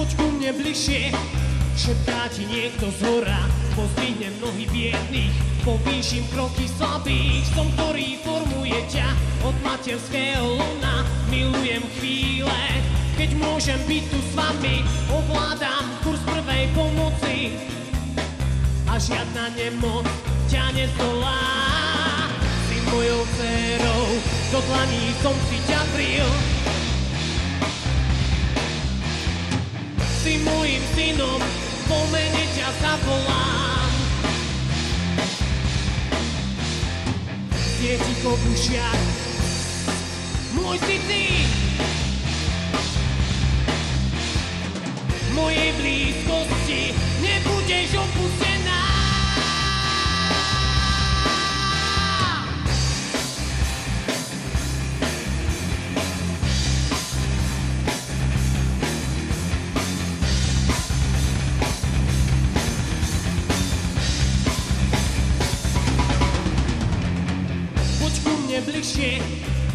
Poď ku mne bližšie, šepká ti niekto zhora. Pozdvihnem nohy biedných, povýšim kroky slabých. Som, ktorý formuje ťa od materského lona. Milujem chvíle, keď môžem byť tu s vami. Ovládam kurz prvej pomoci a žiadna nemoc ťa nezdolá. Si mojou dcérou, do dlaní som si ťa vril. Si mojím synom, po mene ťa zavolám. Deti kobušiak, môj si ty. V mojej blízkosti nebudeš opustená. Bližšie,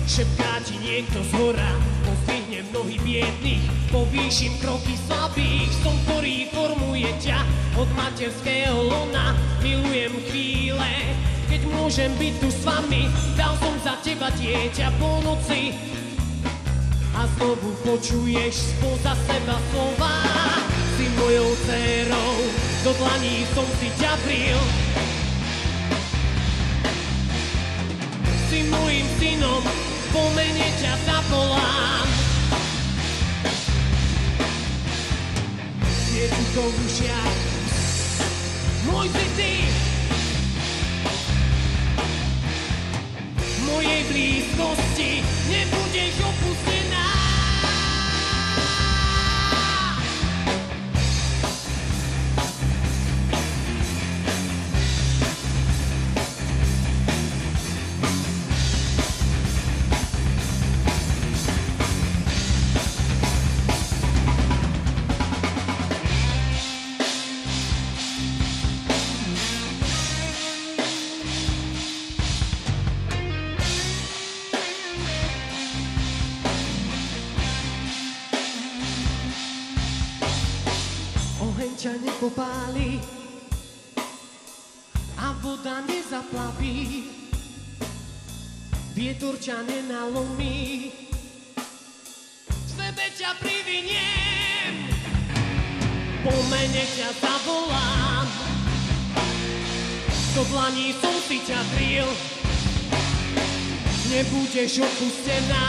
šepká ti niekto zhora. Pozdvihnem nohy biedných, povýšim kroky slabých. Som, ktorý formuje ťa od materského lona. Milujem chvíle, keď môžem byť tu s vami. Dal som za teba dieťa po noci a znovu počuješ spoza seba slova. Si mojou dcérou, do dlaní som si ťa vril. Si mojím synom, po mene ťa zavolám. Deti kobušiak, môj si ty. V mojej blízkosti nebudeš opustená. Oheň ťa nepopáli a voda nezaplaví. Vietor ťa nenalomí, k sebe ťa priviniem. Po mene ťa zavolám, do dlaní som si ťa vril. Nebudeš opustená.